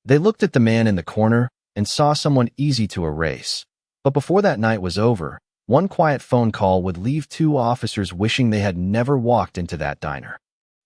They looked at the man in the corner and saw someone easy to erase. But before that night was over, one quiet phone call would leave two officers wishing they had never walked into that diner.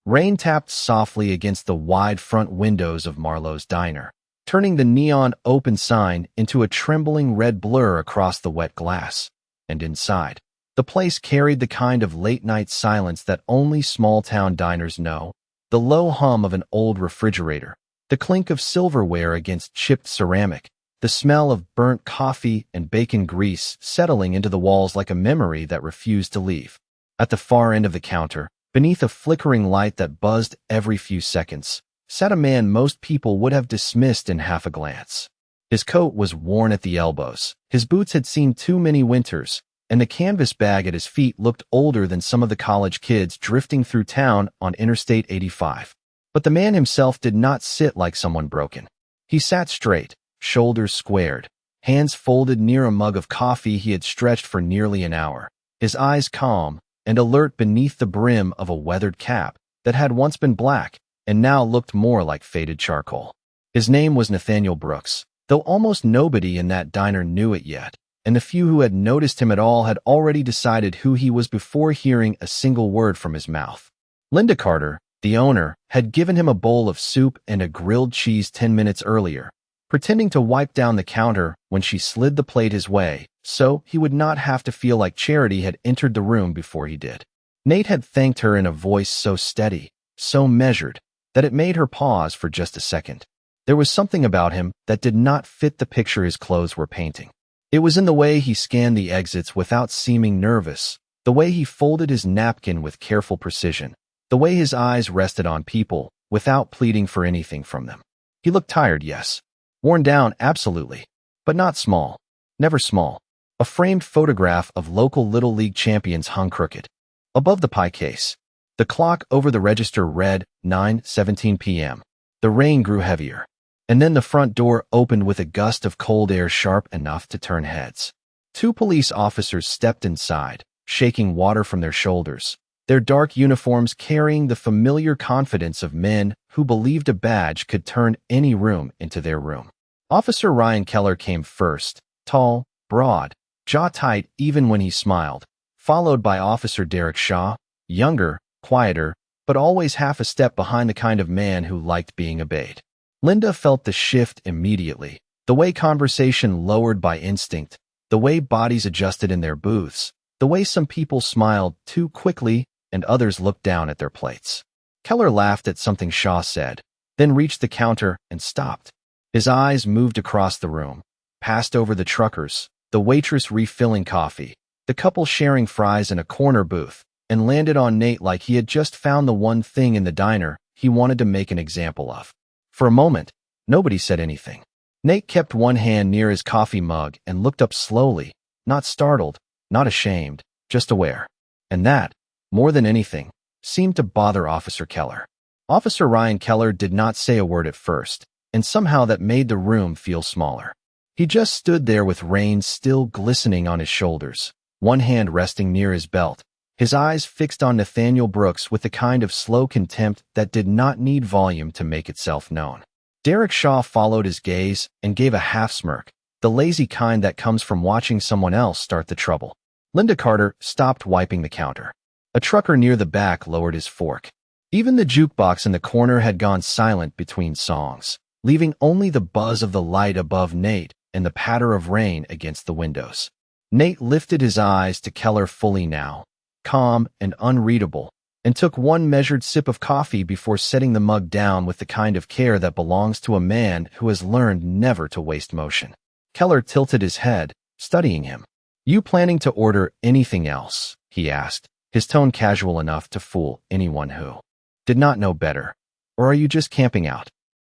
Rain tapped softly against the wide front windows of Marlowe's diner, turning the neon open sign into a trembling red blur across the wet glass. And inside, the place carried the kind of late-night silence that only small-town diners know, the low hum of an old refrigerator, the clink of silverware against chipped ceramic, the smell of burnt coffee and bacon grease settling into the walls like a memory that refused to leave. At the far end of the counter, beneath a flickering light that buzzed every few seconds, sat a man most people would have dismissed in half a glance. His coat was worn at the elbows, his boots had seen too many winters, and the canvas bag at his feet looked older than some of the college kids drifting through town on Interstate 85. But the man himself did not sit like someone broken. He sat straight, shoulders squared, hands folded near a mug of coffee he had stretched for nearly an hour, his eyes calm and alert beneath the brim of a weathered cap that had once been black and now looked more like faded charcoal. His name was Nathaniel Brooks, though almost nobody in that diner knew it yet, and the few who had noticed him at all had already decided who he was before hearing a single word from his mouth. Linda Carter, the owner, had given him a bowl of soup and a grilled cheese 10 minutes earlier, pretending to wipe down the counter when she slid the plate his way, so he would not have to feel like Charity had entered the room before he did. Nate had thanked her in a voice so steady, so measured, that it made her pause for just a second. There was something about him that did not fit the picture his clothes were painting. It was in the way he scanned the exits without seeming nervous, the way he folded his napkin with careful precision, the way his eyes rested on people without pleading for anything from them. He looked tired, yes. Worn down, absolutely. But not small. Never small. A framed photograph of local Little League champions hung crooked. Above the pie case, the clock over the register read 9:17 p.m. The rain grew heavier, and then the front door opened with a gust of cold air sharp enough to turn heads. Two police officers stepped inside, shaking water from their shoulders, their dark uniforms carrying the familiar confidence of men who believed a badge could turn any room into their room. Officer Ryan Keller came first, tall, broad, jaw tight even when he smiled, followed by Officer Derek Shaw, younger, quieter, but always half a step behind the kind of man who liked being obeyed. Linda felt the shift immediately, the way conversation lowered by instinct, the way bodies adjusted in their booths, the way some people smiled too quickly and others looked down at their plates. Keller laughed at something Shaw said, then reached the counter and stopped. His eyes moved across the room, passed over the truckers, the waitress refilling coffee, the couple sharing fries in a corner booth, and landed on Nate like he had just found the one thing in the diner he wanted to make an example of. For a moment, nobody said anything. Nate kept one hand near his coffee mug and looked up slowly, not startled, not ashamed, just aware. And that, more than anything, seemed to bother Officer Keller. Officer Ryan Keller did not say a word at first, and somehow that made the room feel smaller. He just stood there with rain still glistening on his shoulders, one hand resting near his belt, his eyes fixed on Nathaniel Brooks with the kind of slow contempt that did not need volume to make itself known. Derek Shaw followed his gaze and gave a half-smirk, the lazy kind that comes from watching someone else start the trouble. Linda Carter stopped wiping the counter. A trucker near the back lowered his fork. Even the jukebox in the corner had gone silent between songs, leaving only the buzz of the light above Nate and the patter of rain against the windows. Nate lifted his eyes to Keller fully now, calm and unreadable, and took one measured sip of coffee before setting the mug down with the kind of care that belongs to a man who has learned never to waste motion. Keller tilted his head, studying him. "You planning to order anything else?" he asked, his tone casual enough to fool anyone who did not know better. "Or are you just camping out?"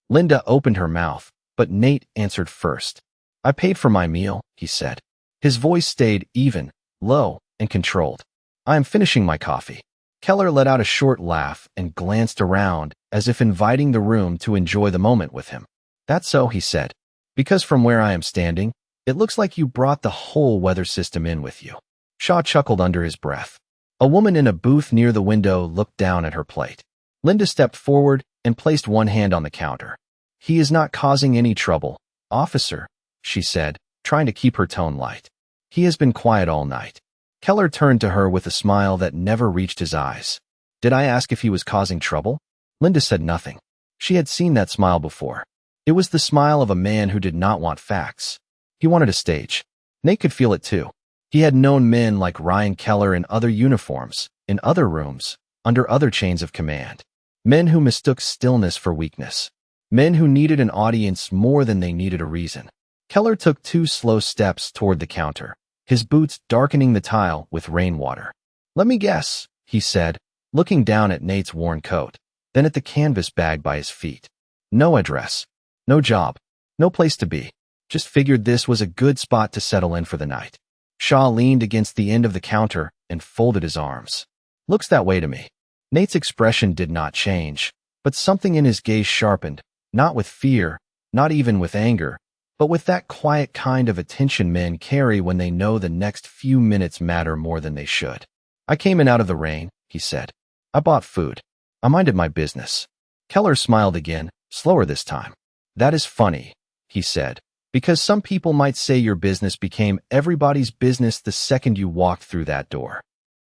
Linda opened her mouth, but Nate answered first. "I paid for my meal," he said. His voice stayed even, low, and controlled. "I am finishing my coffee." Keller let out a short laugh and glanced around as if inviting the room to enjoy the moment with him. "That's so," he said. "Because from where I am standing, it looks like you brought the whole weather system in with you." Shaw chuckled under his breath. A woman in a booth near the window looked down at her plate. Linda stepped forward and placed one hand on the counter. He is not causing any trouble, officer, she said, trying to keep her tone light. He has been quiet all night. Keller turned to her with a smile that never reached his eyes. Did I ask if he was causing trouble? Linda said nothing. She had seen that smile before. It was the smile of a man who did not want facts. He wanted a stage. Nate could feel it too. He had known men like Ryan Keller in other uniforms, in other rooms, under other chains of command. Men who mistook stillness for weakness. Men who needed an audience more than they needed a reason. Keller took 2 slow steps toward the counter, his boots darkening the tile with rainwater. Let me guess, he said, looking down at Nate's worn coat, then at the canvas bag by his feet. No address. No job. No place to be. Just figured this was a good spot to settle in for the night. Shaw leaned against the end of the counter and folded his arms. Looks that way to me. Nate's expression did not change, but something in his gaze sharpened, not with fear, not even with anger, but with that quiet kind of attention men carry when they know the next few minutes matter more than they should. I came in out of the rain, he said. I bought food. I minded my business. Keller smiled again, slower this time. That is funny, he said, because some people might say your business became everybody's business the second you walked through that door.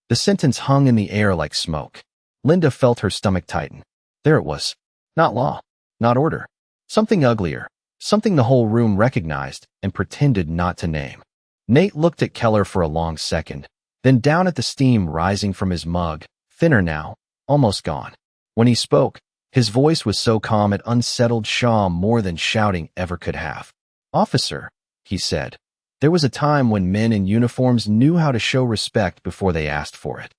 The sentence hung in the air like smoke. Linda felt her stomach tighten. There it was. Not law. Not order. Something uglier. Something the whole room recognized and pretended not to name. Nate looked at Keller for a long second, then down at the steam rising from his mug, thinner now, almost gone. When he spoke, his voice was so calm it unsettled Shaw more than shouting ever could have. Officer, he said. There was a time when men in uniforms knew how to show respect before they asked for it.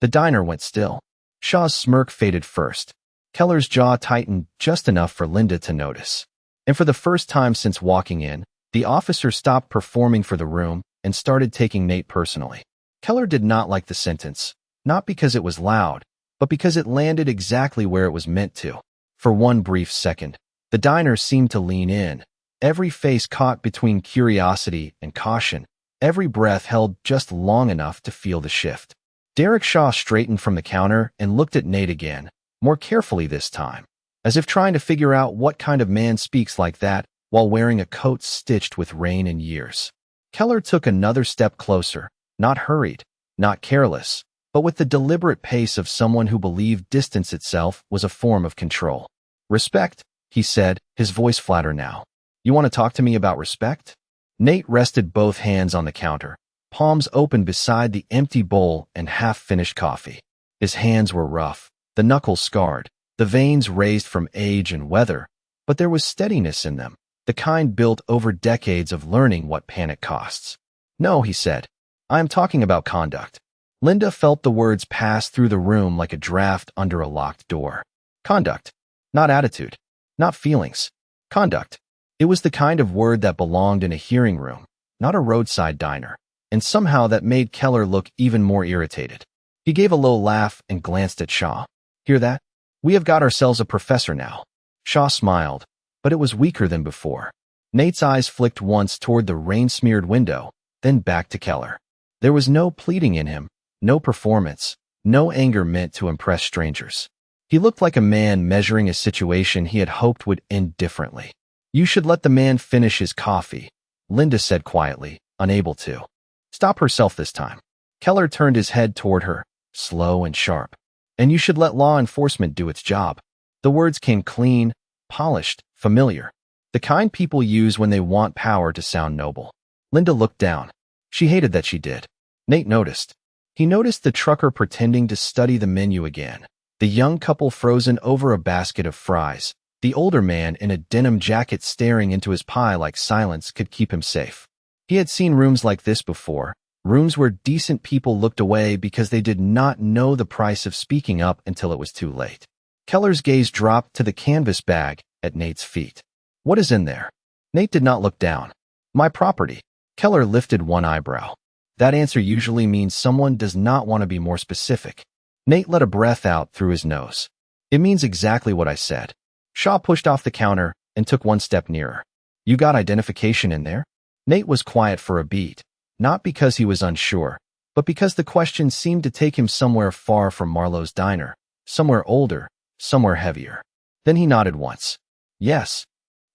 The diner went still. Shaw's smirk faded first. Keller's jaw tightened just enough for Linda to notice. And for the first time since walking in, the officer stopped performing for the room and started taking Nate personally. Keller did not like the sentence, not because it was loud, but because it landed exactly where it was meant to. For one brief second, the diner seemed to lean in, every face caught between curiosity and caution, every breath held just long enough to feel the shift. Derek Shaw straightened from the counter and looked at Nate again, more carefully this time, as if trying to figure out what kind of man speaks like that while wearing a coat stitched with rain and years. Keller took another step closer, not hurried, not careless, but with the deliberate pace of someone who believed distance itself was a form of control. Respect, he said, his voice flatter now. You want to talk to me about respect? Nate rested both hands on the counter, palms open beside the empty bowl and half-finished coffee. His hands were rough, the knuckles scarred, the veins raised from age and weather, but there was steadiness in them, the kind built over decades of learning what panic costs. No, he said. I am talking about conduct. Linda felt the words pass through the room like a draft under a locked door. Conduct. Not attitude. Not feelings. Conduct. It was the kind of word that belonged in a hearing room, not a roadside diner, and somehow that made Keller look even more irritated. He gave a low laugh and glanced at Shaw. Hear that? We have got ourselves a professor now. Shaw smiled, but it was weaker than before. Nate's eyes flicked once toward the rain-smeared window, then back to Keller. There was no pleading in him, no performance, no anger meant to impress strangers. He looked like a man measuring a situation he had hoped would end differently. You should let the man finish his coffee, Linda said quietly, unable to stop herself this time. Keller turned his head toward her, slow and sharp. And you should let law enforcement do its job. The words came clean, polished, familiar. The kind people use when they want power to sound noble. Linda looked down. She hated that she did. Nate noticed. He noticed the trucker pretending to study the menu again, the young couple frozen over a basket of fries, the older man in a denim jacket staring into his pie like silence could keep him safe. He had seen rooms like this before, rooms where decent people looked away because they did not know the price of speaking up until it was too late. Keller's gaze dropped to the canvas bag at Nate's feet. What is in there? Nate did not look down. My property. Keller lifted one eyebrow. That answer usually means someone does not want to be more specific. Nate let a breath out through his nose. It means exactly what I said. Shaw pushed off the counter and took one step nearer. You got identification in there? Nate was quiet for a beat, not because he was unsure, but because the question seemed to take him somewhere far from Marlowe's diner, somewhere older, somewhere heavier. Then he nodded once. Yes,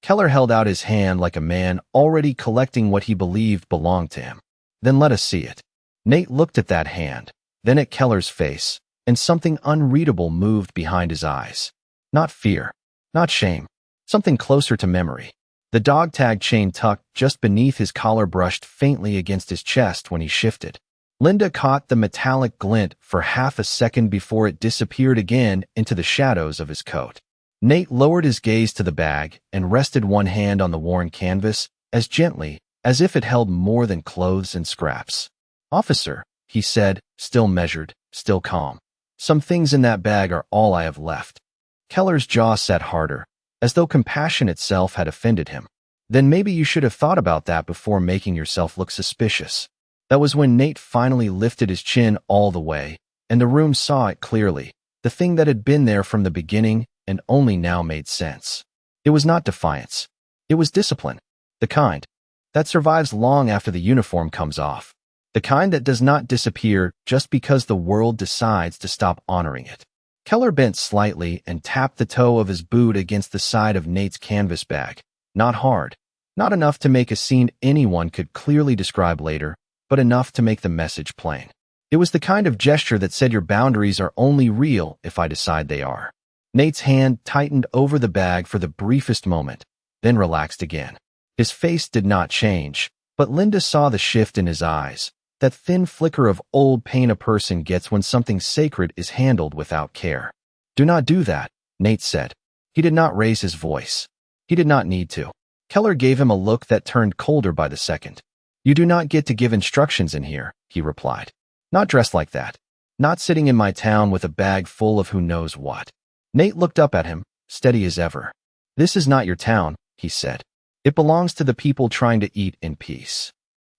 Keller held out his hand like a man already collecting what he believed belonged to him. Then let us see it. Nate looked at that hand, then at Keller's face, and something unreadable moved behind his eyes. Not fear, not shame, something closer to memory. The dog tag chain tucked just beneath his collar brushed faintly against his chest when he shifted. Linda caught the metallic glint for half a second before it disappeared again into the shadows of his coat. Nate lowered his gaze to the bag and rested one hand on the worn canvas as gently as if it held more than clothes and scraps. "Officer," he said, still measured, still calm. "Some things in that bag are all I have left." Keller's jaw set harder, as though compassion itself had offended him. "Then maybe you should have thought about that before making yourself look suspicious." That was when Nate finally lifted his chin all the way, and the room saw it clearly, the thing that had been there from the beginning and only now made sense. It was not defiance. It was discipline. The kind that survives long after the uniform comes off. The kind that does not disappear just because the world decides to stop honoring it. Keller bent slightly and tapped the toe of his boot against the side of Nate's canvas bag. Not hard. Not enough to make a scene anyone could clearly describe later, but enough to make the message plain. It was the kind of gesture that said your boundaries are only real if I decide they are. Nate's hand tightened over the bag for the briefest moment, then relaxed again. His face did not change, but Linda saw the shift in his eyes, that thin flicker of old pain a person gets when something sacred is handled without care. "Do not do that," Nate said. He did not raise his voice. He did not need to. Keller gave him a look that turned colder by the second. "You do not get to give instructions in here," he replied. "Not dressed like that. Not sitting in my town with a bag full of who knows what." Nate looked up at him, steady as ever. "This is not your town," he said. "It belongs to the people trying to eat in peace."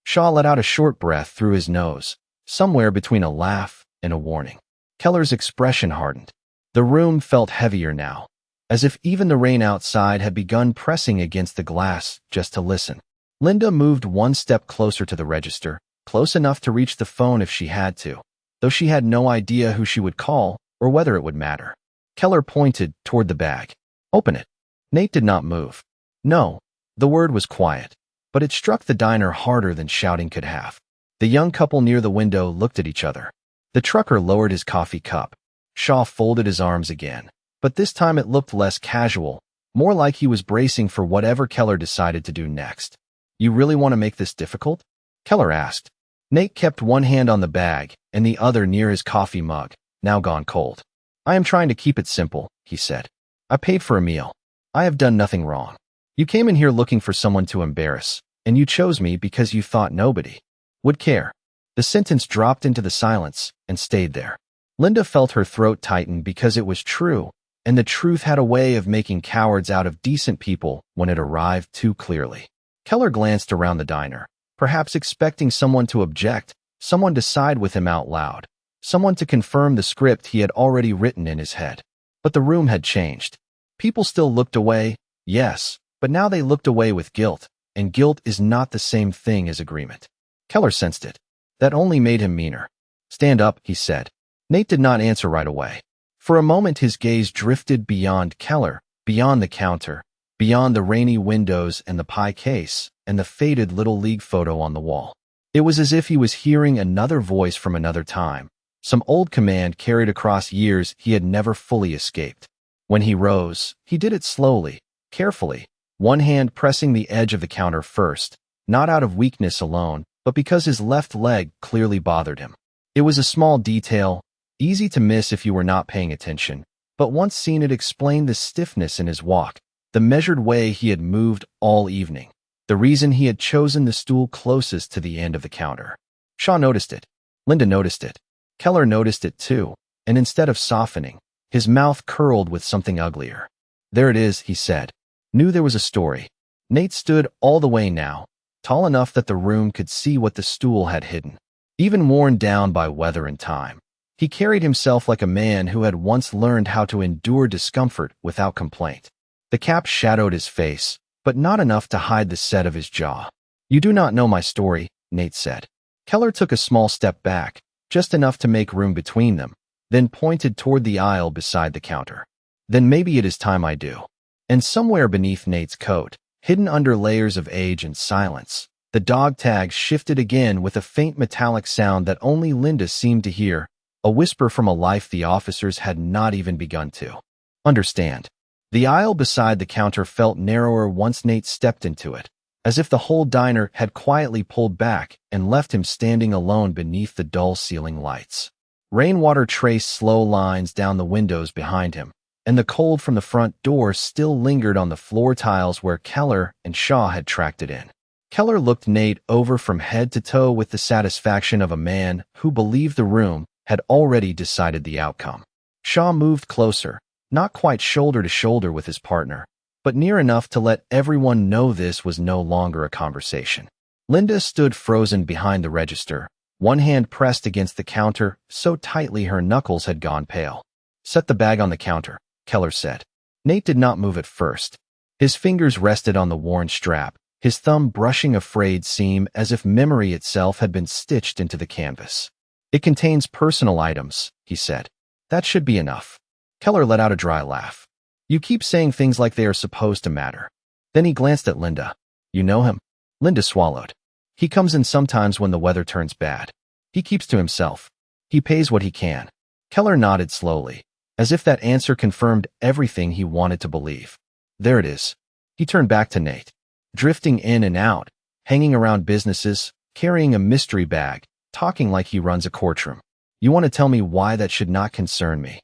Shaw let out a short breath through his nose, somewhere between a laugh and a warning. Keller's expression hardened. The room felt heavier now, as if even the rain outside had begun pressing against the glass just to listen. Linda moved one step closer to the register, close enough to reach the phone if she had to, though she had no idea who she would call or whether it would matter. Keller pointed toward the bag. "Open it." Nate did not move. No, the word was quiet, but it struck the diner harder than shouting could have. The young couple near the window looked at each other. The trucker lowered his coffee cup. Shaw folded his arms again, but this time it looked less casual, more like he was bracing for whatever Keller decided to do next. "You really want to make this difficult?" Keller asked. Nate kept one hand on the bag and the other near his coffee mug, now gone cold. "I am trying to keep it simple," he said. "I paid for a meal. I have done nothing wrong. You came in here looking for someone to embarrass, and you chose me because you thought nobody would care." The sentence dropped into the silence and stayed there. Linda felt her throat tighten because it was true, and the truth had a way of making cowards out of decent people when it arrived too clearly. Keller glanced around the diner, perhaps expecting someone to object, someone to side with him out loud, someone to confirm the script he had already written in his head. But the room had changed. People still looked away, yes, but now they looked away with guilt, and guilt is not the same thing as agreement. Keller sensed it. That only made him meaner. "Stand up," he said. Nate did not answer right away. For a moment his gaze drifted beyond Keller, beyond the counter, beyond the rainy windows and the pie case, and the faded Little League photo on the wall. It was as if he was hearing another voice from another time, some old command carried across years he had never fully escaped. When he rose, he did it slowly, carefully, one hand pressing the edge of the counter first, not out of weakness alone, but because his left leg clearly bothered him. It was a small detail, easy to miss if you were not paying attention, but once seen it explained the stiffness in his walk, the measured way he had moved all evening, the reason he had chosen the stool closest to the end of the counter. Shaw noticed it. Linda noticed it. Keller noticed it too, and instead of softening, his mouth curled with something uglier. "There it is," he said. Knew there was a story. Nate stood all the way now, tall enough that the room could see what the stool had hidden. Even worn down by weather and time, he carried himself like a man who had once learned how to endure discomfort without complaint. The cap shadowed his face, but not enough to hide the set of his jaw. "You do not know my story," Nate said. Keller took a small step back, just enough to make room between them, then pointed toward the aisle beside the counter. "Then maybe it is time I do." And somewhere beneath Nate's coat, hidden under layers of age and silence, the dog tag shifted again with a faint metallic sound that only Linda seemed to hear, a whisper from a life the officers had not even begun to understand. The aisle beside the counter felt narrower once Nate stepped into it, as if the whole diner had quietly pulled back and left him standing alone beneath the dull ceiling lights. Rainwater traced slow lines down the windows behind him, and the cold from the front door still lingered on the floor tiles where Keller and Shaw had tracked it in. Keller looked Nate over from head to toe with the satisfaction of a man who believed the room had already decided the outcome. Shaw moved closer, not quite shoulder to shoulder with his partner, but near enough to let everyone know this was no longer a conversation. Linda stood frozen behind the register, one hand pressed against the counter so tightly her knuckles had gone pale. "Set the bag on the counter," Keller said. Nate did not move at first. His fingers rested on the worn strap, his thumb brushing a frayed seam as if memory itself had been stitched into the canvas. "It contains personal items," he said. "That should be enough." Keller let out a dry laugh. "You keep saying things like they are supposed to matter." Then he glanced at Linda. "You know him?" Linda swallowed. "He comes in sometimes when the weather turns bad. He keeps to himself. He pays what he can." Keller nodded slowly, as if that answer confirmed everything he wanted to believe. "There it is." He turned back to Nate. "Drifting in and out, hanging around businesses, carrying a mystery bag, talking like he runs a courtroom. You want to tell me why that should not concern me?"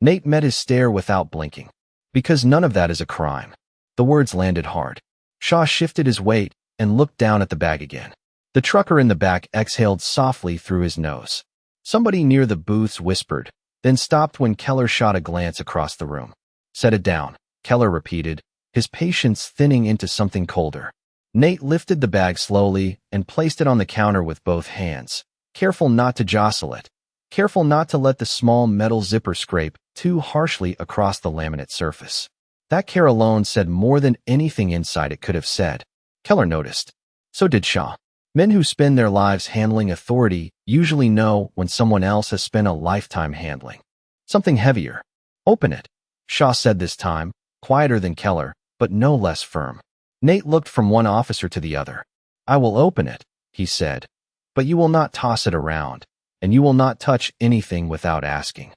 Nate met his stare without blinking. "Because none of that is a crime." The words landed hard. Shaw shifted his weight and looked down at the bag again. The trucker in the back exhaled softly through his nose. Somebody near the booths whispered, then stopped when Keller shot a glance across the room. "Set it down," Keller repeated, his patience thinning into something colder. Nate lifted the bag slowly and placed it on the counter with both hands, careful not to jostle it, careful not to let the small metal zipper scrape too harshly across the laminate surface. That care alone said more than anything inside it could have said. Keller noticed. So did Shaw. Men who spend their lives handling authority usually know when someone else has spent a lifetime handling something heavier. "Open it," Shaw said this time, quieter than Keller, but no less firm. Nate looked from one officer to the other. "I will open it," he said, "but you will not toss it around, and you will not touch anything without asking."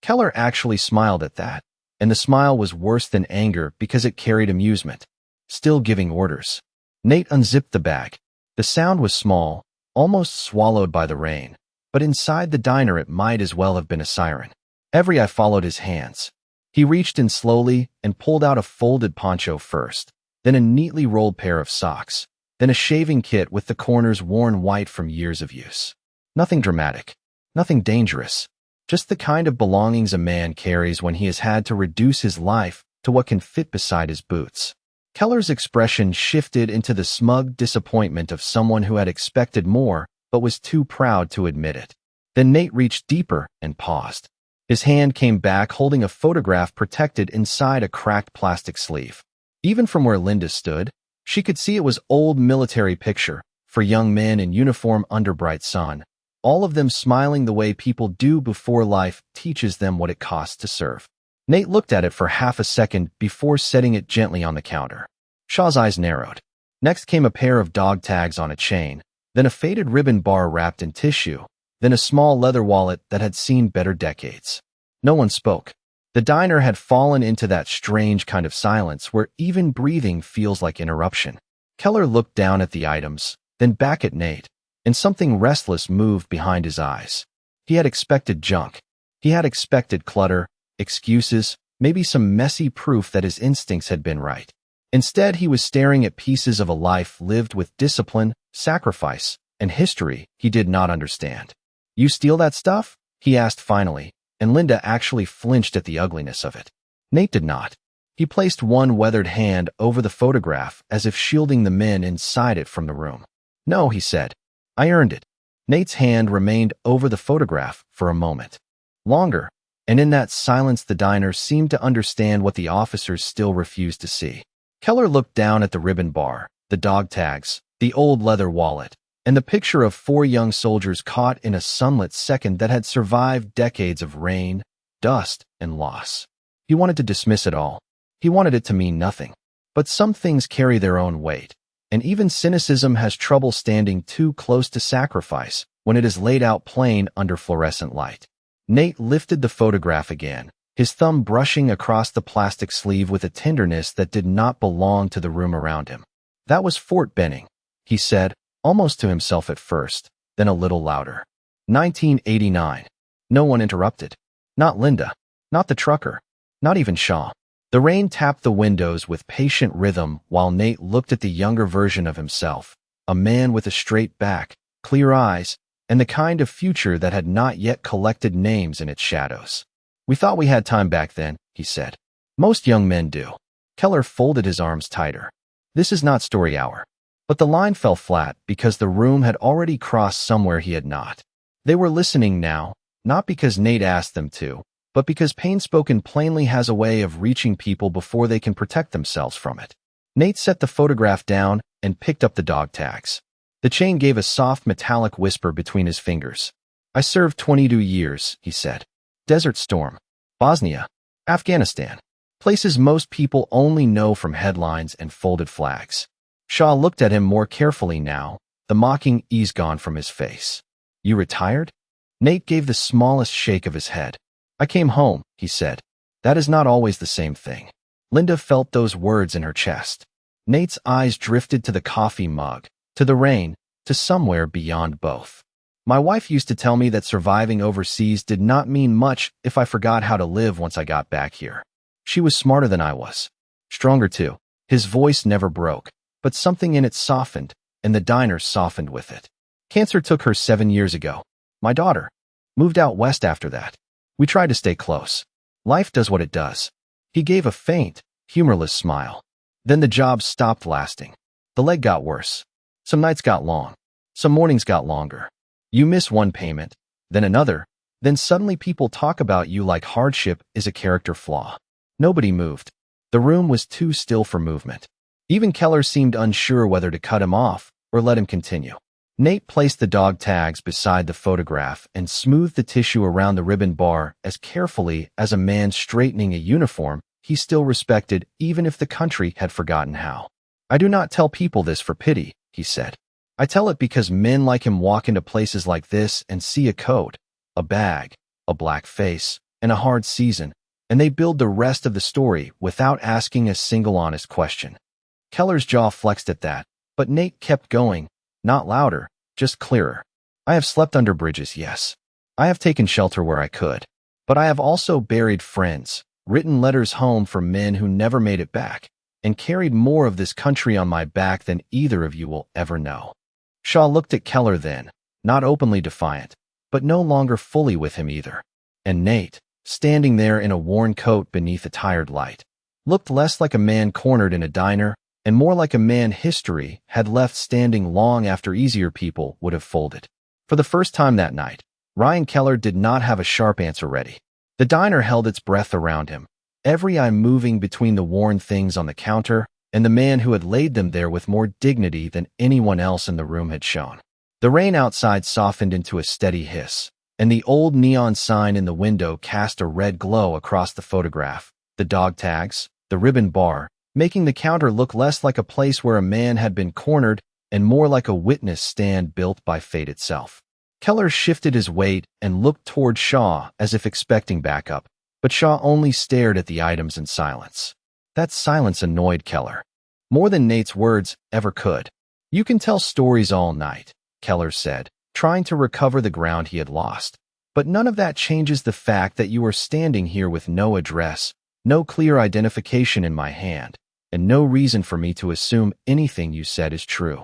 Keller actually smiled at that, and the smile was worse than anger because it carried amusement. Still giving orders. Nate unzipped the bag. The sound was small, almost swallowed by the rain, but inside the diner it might as well have been a siren. Every eye followed his hands. He reached in slowly and pulled out a folded poncho first, then a neatly rolled pair of socks, then a shaving kit with the corners worn white from years of use. Nothing dramatic, nothing dangerous, just the kind of belongings a man carries when he has had to reduce his life to what can fit beside his boots. Keller's expression shifted into the smug disappointment of someone who had expected more but was too proud to admit it. Then Nate reached deeper and paused. His hand came back holding a photograph protected inside a cracked plastic sleeve. Even from where Linda stood, she could see it was old military picture for young men in uniform under bright sun, all of them smiling the way people do before life teaches them what it costs to serve. Nate looked at it for half a second before setting it gently on the counter. Shaw's eyes narrowed. Next came a pair of dog tags on a chain, then a faded ribbon bar wrapped in tissue, then a small leather wallet that had seen better decades. No one spoke. The diner had fallen into that strange kind of silence where even breathing feels like interruption. Keller looked down at the items, then back at Nate, and something restless moved behind his eyes. He had expected junk. He had expected clutter, excuses, maybe some messy proof that his instincts had been right. Instead, he was staring at pieces of a life lived with discipline, sacrifice, and history he did not understand. "You steal that stuff?" he asked finally, and Linda actually flinched at the ugliness of it. Nate did not. He placed one weathered hand over the photograph as if shielding the men inside it from the room. "No," he said. "I earned it." Nate's hand remained over the photograph for a moment. Longer, and in that silence the diner seemed to understand what the officers still refused to see. Keller looked down at the ribbon bar, the dog tags, the old leather wallet, and the picture of 4 young soldiers caught in a sunlit second that had survived decades of rain, dust, and loss. He wanted to dismiss it all. He wanted it to mean nothing. But some things carry their own weight, and even cynicism has trouble standing too close to sacrifice when it is laid out plain under fluorescent light. Nate lifted the photograph again, his thumb brushing across the plastic sleeve with a tenderness that did not belong to the room around him. "That was Fort Benning," he said, almost to himself at first, then a little louder. 1989. No one interrupted. Not Linda. Not the trucker. Not even Shaw. The rain tapped the windows with patient rhythm while Nate looked at the younger version of himself, a man with a straight back, clear eyes, and the kind of future that had not yet collected names in its shadows. "We thought we had time back then," he said. "Most young men do." Keller folded his arms tighter. "This is not story hour." But the line fell flat because the room had already crossed somewhere he had not. They were listening now, not because Nate asked them to, but because pain-spoken plainly has a way of reaching people before they can protect themselves from it. Nate set the photograph down and picked up the dog tags. The chain gave a soft metallic whisper between his fingers. "I served 22 years, he said. "Desert Storm. Bosnia. Afghanistan. Places most people only know from headlines and folded flags." Shaw looked at him more carefully now, the mocking ease gone from his face. "You retired?" Nate gave the smallest shake of his head. "I came home," he said. "That is not always the same thing." Linda felt those words in her chest. Nate's eyes drifted to the coffee mug, to the rain, to somewhere beyond both. "My wife used to tell me that surviving overseas did not mean much if I forgot how to live once I got back here. She was smarter than I was. Stronger too." His voice never broke, but something in it softened, and the diner softened with it. "Cancer took her 7 years ago. My daughter moved out west after that. We tried to stay close. Life does what it does." He gave a faint, humorless smile. "Then the job stopped lasting. The leg got worse. Some nights got long. Some mornings got longer. You miss one payment, then another, then suddenly people talk about you like hardship is a character flaw." Nobody moved. The room was too still for movement. Even Keller seemed unsure whether to cut him off or let him continue. Nate placed the dog tags beside the photograph and smoothed the tissue around the ribbon bar as carefully as a man straightening a uniform he still respected even if the country had forgotten how. "I do not tell people this for pity," he said. "I tell it because men like him walk into places like this and see a coat, a bag, a black face, and a hard season, and they build the rest of the story without asking a single honest question." Keller's jaw flexed at that, but Nate kept going, not louder, just clearer. "I have slept under bridges, yes. I have taken shelter where I could. But I have also buried friends, written letters home for men who never made it back, and carried more of this country on my back than either of you will ever know." Shaw looked at Keller then, not openly defiant, but no longer fully with him either. And Nate, standing there in a worn coat beneath a tired light, looked less like a man cornered in a diner and more like a man history had left standing long after easier people would have folded. For the first time that night, Ryan Keller did not have a sharp answer ready. The diner held its breath around him, every eye moving between the worn things on the counter and the man who had laid them there with more dignity than anyone else in the room had shown. The rain outside softened into a steady hiss, and the old neon sign in the window cast a red glow across the photograph, the dog tags, the ribbon bar, making the counter look less like a place where a man had been cornered and more like a witness stand built by fate itself. Keller shifted his weight and looked toward Shaw as if expecting backup, but Shaw only stared at the items in silence. That silence annoyed Keller, more than Nate's words ever could. "You can tell stories all night," Keller said, trying to recover the ground he had lost. "But none of that changes the fact that you are standing here with no address, no clear identification in my hand, and no reason for me to assume anything you said is true."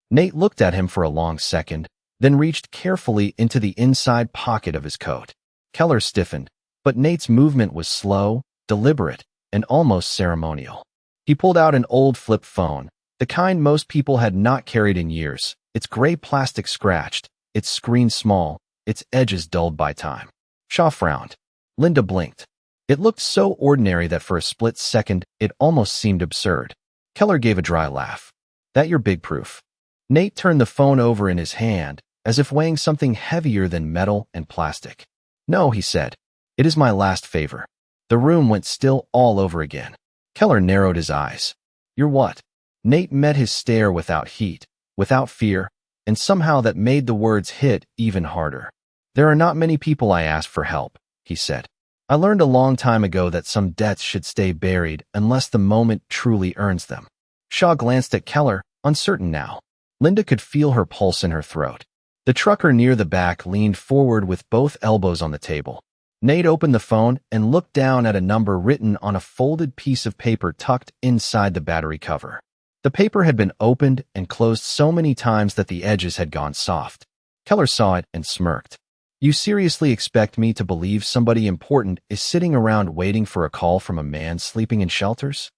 Nate looked at him for a long second, then reached carefully into the inside pocket of his coat. Keller stiffened, but Nate's movement was slow, deliberate, and almost ceremonial. He pulled out an old flip phone, the kind most people had not carried in years, its gray plastic scratched, its screen small, its edges dulled by time. Shaw frowned. Linda blinked. It looked so ordinary that for a split second it almost seemed absurd. Keller gave a dry laugh. "That your big proof?" Nate turned the phone over in his hand, as if weighing something heavier than metal and plastic. "No," he said. "It is my last favor." The room went still all over again. Keller narrowed his eyes. You're what? Nate met his stare without heat, without fear, and somehow that made the words hit even harder. There are not many people I ask for help, he said. I learned a long time ago that some debts should stay buried unless the moment truly earns them. Shaw glanced at Keller, uncertain now. Linda could feel her pulse in her throat. The trucker near the back leaned forward with both elbows on the table. Nate opened the phone and looked down at a number written on a folded piece of paper tucked inside the battery cover. The paper had been opened and closed so many times that the edges had gone soft. Keller saw it and smirked. You seriously expect me to believe somebody important is sitting around waiting for a call from a man sleeping in shelters?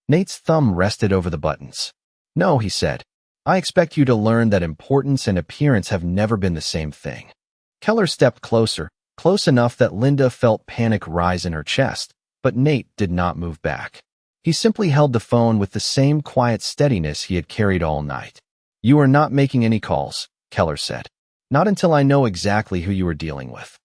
Nate's thumb rested over the buttons. No, he said. I expect you to learn that importance and appearance have never been the same thing. Keller stepped closer, close enough that Linda felt panic rise in her chest, but Nate did not move back. He simply held the phone with the same quiet steadiness he had carried all night. You are not making any calls, Keller said. Not until I know exactly who you are dealing with.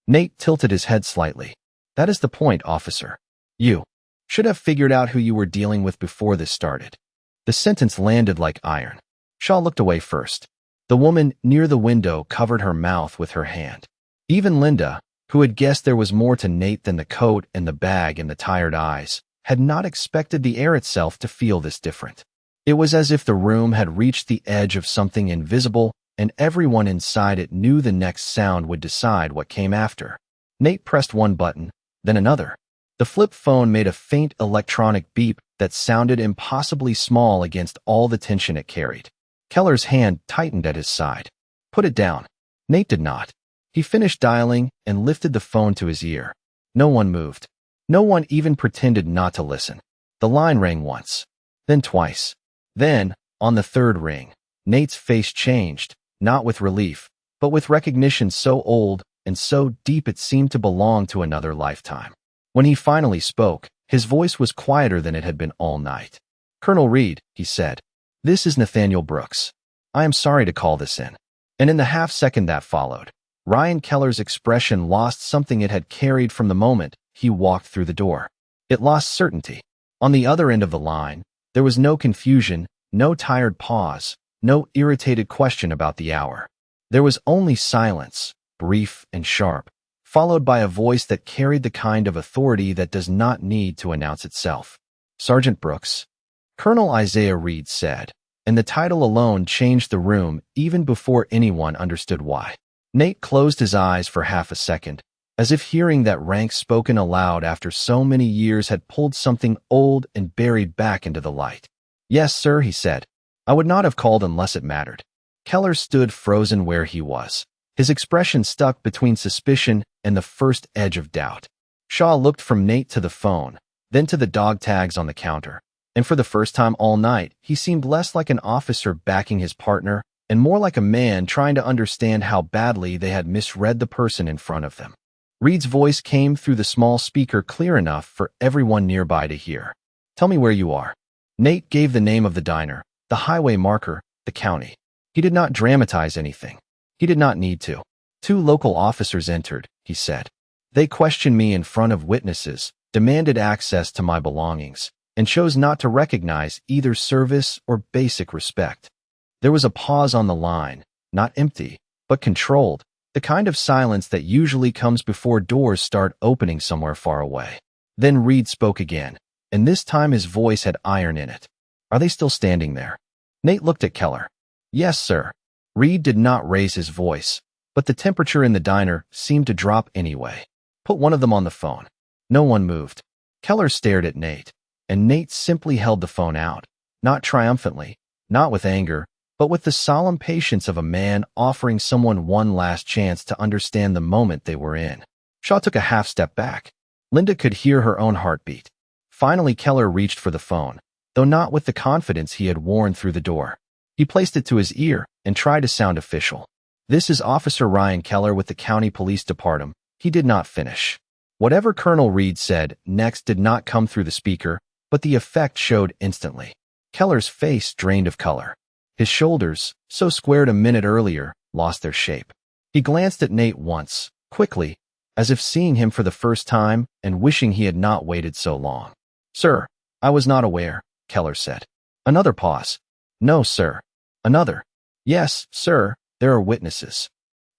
Nate tilted his head slightly. That is the point, officer. You should have figured out who you were dealing with before this started. The sentence landed like iron. Shaw looked away first. The woman near the window covered her mouth with her hand. Even Linda, who had guessed there was more to Nate than the coat and the bag and the tired eyes, had not expected the air itself to feel this different. It was as if the room had reached the edge of something invisible, and everyone inside it knew the next sound would decide what came after. Nate pressed one button, then another. The flip phone made a faint electronic beep that sounded impossibly small against all the tension it carried. Keller's hand tightened at his side. Put it down. Nate did not. He finished dialing and lifted the phone to his ear. No one moved. No one even pretended not to listen. The line rang once, then twice. Then, on the third ring, Nate's face changed, not with relief, but with recognition so old and so deep it seemed to belong to another lifetime. When he finally spoke, his voice was quieter than it had been all night. Colonel Reed, he said, this is Nathaniel Brooks. I am sorry to call this in. And in the half-second that followed, Ryan Keller's expression lost something it had carried from the moment he walked through the door. It lost certainty. On the other end of the line, there was no confusion, no tired pause, no irritated question about the hour. There was only silence, brief and sharp, followed by a voice that carried the kind of authority that does not need to announce itself. Sergeant Brooks. Colonel Isaiah Reed said, and the title alone changed the room even before anyone understood why. Nate closed his eyes for half a second, as if hearing that rank spoken aloud after so many years had pulled something old and buried back into the light. Yes, sir, he said. I would not have called unless it mattered. Keller stood frozen where he was, his expression stuck between suspicion and the first edge of doubt. Shaw looked from Nate to the phone, then to the dog tags on the counter, and for the first time all night, he seemed less like an officer backing his partner and more like a man trying to understand how badly they had misread the person in front of them. Reed's voice came through the small speaker clear enough for everyone nearby to hear. Tell me where you are. Nate gave the name of the diner, the highway marker, the county. He did not dramatize anything. He did not need to. 2 local officers entered, he said. They questioned me in front of witnesses, demanded access to my belongings, and chose not to recognize either service or basic respect. There was a pause on the line, not empty, but controlled, the kind of silence that usually comes before doors start opening somewhere far away. Then Reed spoke again, and this time his voice had iron in it. Are they still standing there? Nate looked at Keller. Yes, sir. Reed did not raise his voice, but the temperature in the diner seemed to drop anyway. Put one of them on the phone. No one moved. Keller stared at Nate, and Nate simply held the phone out, not triumphantly, not with anger, but with the solemn patience of a man offering someone one last chance to understand the moment they were in. Shaw took a half step back. Linda could hear her own heartbeat. Finally, Keller reached for the phone, though not with the confidence he had worn through the door. He placed it to his ear and tried to sound official. This is Officer Ryan Keller with the County Police Department. He did not finish. Whatever Colonel Reed said next did not come through the speaker, but the effect showed instantly. Keller's face drained of color. His shoulders, so squared a minute earlier, lost their shape. He glanced at Nate once, quickly, as if seeing him for the first time and wishing he had not waited so long. Sir, I was not aware, Keller said. Another pause. No, sir. Another. Yes, sir, there are witnesses.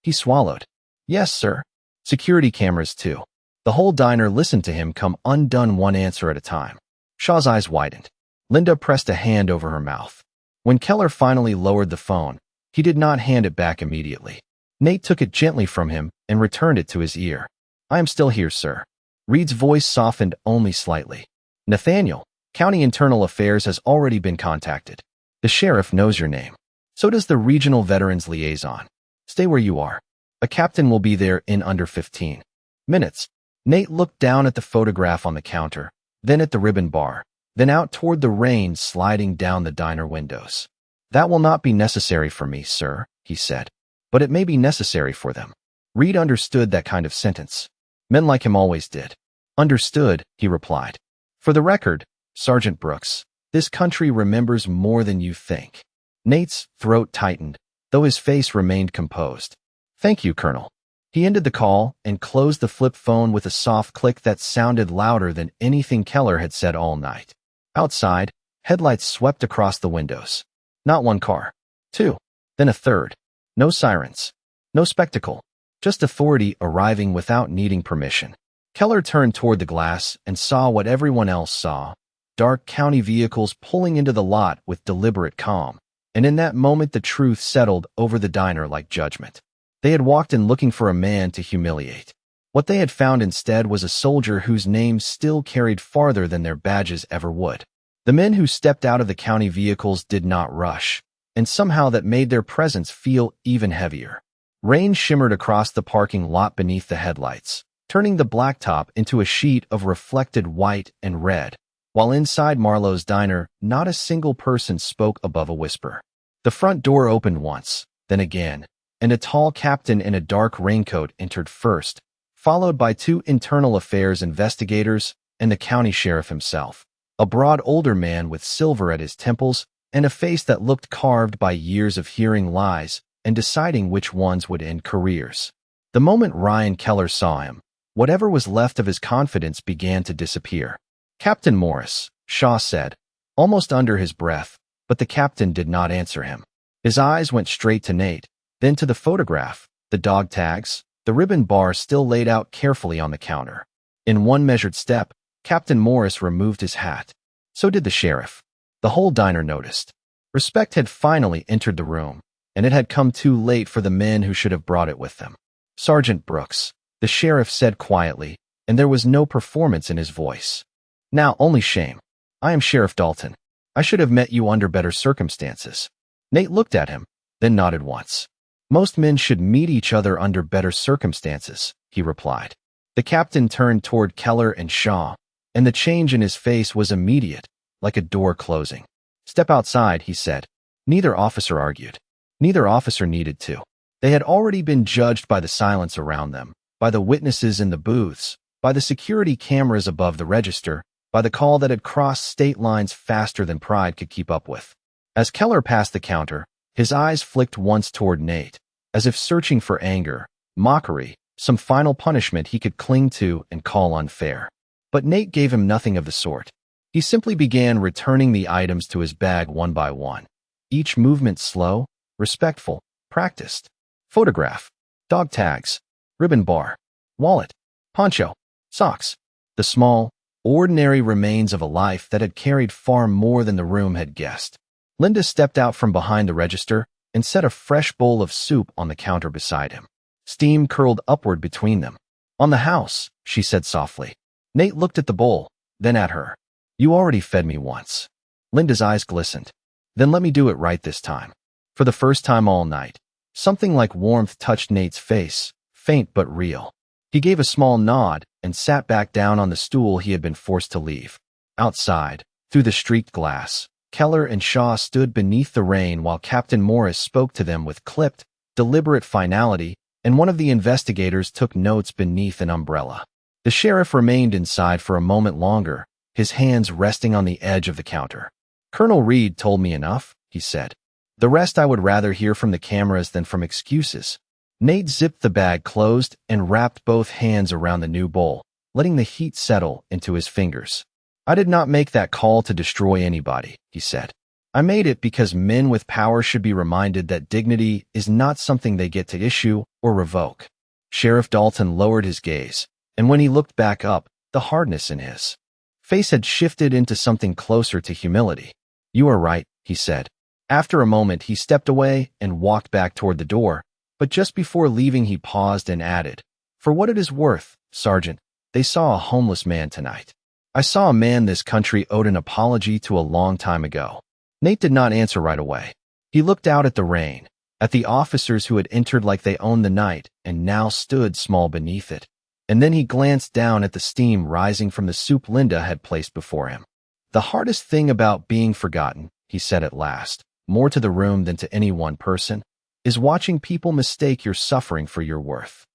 He swallowed. Yes, sir. Security cameras, too. The whole diner listened to him come undone, one answer at a time. Shaw's eyes widened. Linda pressed a hand over her mouth. When Keller finally lowered the phone, he did not hand it back immediately. Nate took it gently from him and returned it to his ear. I am still here, sir. Reed's voice softened only slightly. Nathaniel, County Internal Affairs has already been contacted. The sheriff knows your name. So does the Regional Veterans Liaison. Stay where you are. A captain will be there in under 15 minutes. Nate looked down at the photograph on the counter, then at the ribbon bar, then out toward the rain sliding down the diner windows. That will not be necessary for me, sir, he said. But it may be necessary for them. Reed understood that kind of sentence. Men like him always did. Understood, he replied. For the record, Sergeant Brooks, this country remembers more than you think. Nate's throat tightened, though his face remained composed. Thank you, Colonel. He ended the call and closed the flip phone with a soft click that sounded louder than anything Keller had said all night. Outside, headlights swept across the windows. Not one car. Two. Then a third. No sirens. No spectacle. Just authority arriving without needing permission. Keller turned toward the glass and saw what everyone else saw. Dark county vehicles pulling into the lot with deliberate calm. And in that moment the truth settled over the diner like judgment. They had walked in looking for a man to humiliate. What they had found instead was a soldier whose name still carried farther than their badges ever would. The men who stepped out of the county vehicles did not rush, and somehow that made their presence feel even heavier. Rain shimmered across the parking lot beneath the headlights, turning the blacktop into a sheet of reflected white and red, while inside Marlowe's diner, not a single person spoke above a whisper. The front door opened once, then again, and a tall captain in a dark raincoat entered first, followed by two internal affairs investigators and the county sheriff himself, a broad older man with silver at his temples and a face that looked carved by years of hearing lies and deciding which ones would end careers. The moment Ryan Keller saw him, whatever was left of his confidence began to disappear. Captain Morris, Shaw said, almost under his breath, but the captain did not answer him. His eyes went straight to Nate, then to the photograph, the dog tags, the ribbon bar still laid out carefully on the counter. In one measured step, Captain Morris removed his hat. So did the sheriff. The whole diner noticed. Respect had finally entered the room, and it had come too late for the men who should have brought it with them. Sergeant Brooks, the sheriff said quietly, and there was no performance in his voice. Now only shame. I am Sheriff Dalton. I should have met you under better circumstances. Nate looked at him, then nodded once. Most men should meet each other under better circumstances, he replied. The captain turned toward Keller and Shaw, and the change in his face was immediate, like a door closing. Step outside, he said. Neither officer argued. Neither officer needed to. They had already been judged by the silence around them, by the witnesses in the booths, by the security cameras above the register, by the call that had crossed state lines faster than pride could keep up with. As Keller passed the counter, his eyes flicked once toward Nate, as if searching for anger, mockery, some final punishment he could cling to and call unfair. But Nate gave him nothing of the sort. He simply began returning the items to his bag one by one, each movement slow, respectful, practiced. Photograph, dog tags, ribbon bar, wallet, poncho, socks. The small, ordinary remains of a life that had carried far more than the room had guessed. Linda stepped out from behind the register and set a fresh bowl of soup on the counter beside him. Steam curled upward between them. On the house, she said softly. Nate looked at the bowl, then at her. You already fed me once. Linda's eyes glistened. Then let me do it right this time. For the first time all night, something like warmth touched Nate's face, faint but real. He gave a small nod and sat back down on the stool he had been forced to leave. Outside, through the streaked glass, Keller and Shaw stood beneath the rain while Captain Morris spoke to them with clipped, deliberate finality, and one of the investigators took notes beneath an umbrella. The sheriff remained inside for a moment longer, his hands resting on the edge of the counter. Colonel Reed told me enough, he said. The rest I would rather hear from the cameras than from excuses. Nate zipped the bag closed and wrapped both hands around the new bowl, letting the heat settle into his fingers. I did not make that call to destroy anybody, he said. I made it because men with power should be reminded that dignity is not something they get to issue or revoke. Sheriff Dalton lowered his gaze, and when he looked back up, the hardness in his face had shifted into something closer to humility. You are right, he said. After a moment, he stepped away and walked back toward the door, but just before leaving he paused and added, For what it is worth, Sergeant, they saw a homeless man tonight. I saw a man this country owed an apology to a long time ago. Nate did not answer right away. He looked out at the rain, at the officers who had entered like they owned the night and now stood small beneath it. And then he glanced down at the steam rising from the soup Linda had placed before him. The hardest thing about being forgotten, he said at last, more to the room than to any one person, is watching people mistake your suffering for your worth.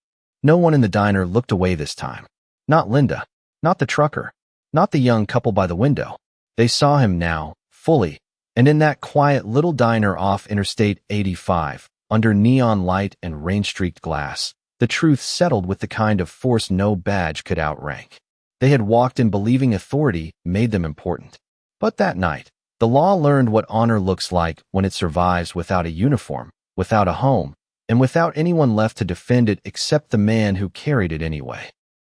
No one in the diner looked away this time. Not Linda, not the trucker, not the young couple by the window. They saw him now, fully, and in that quiet little diner off Interstate 85, under neon light and rain-streaked glass, the truth settled with the kind of force no badge could outrank. They had walked in believing authority made them important. But that night, the law learned what honor looks like when it survives without a uniform, without a home, and without anyone left to defend it except the man who carried it anyway.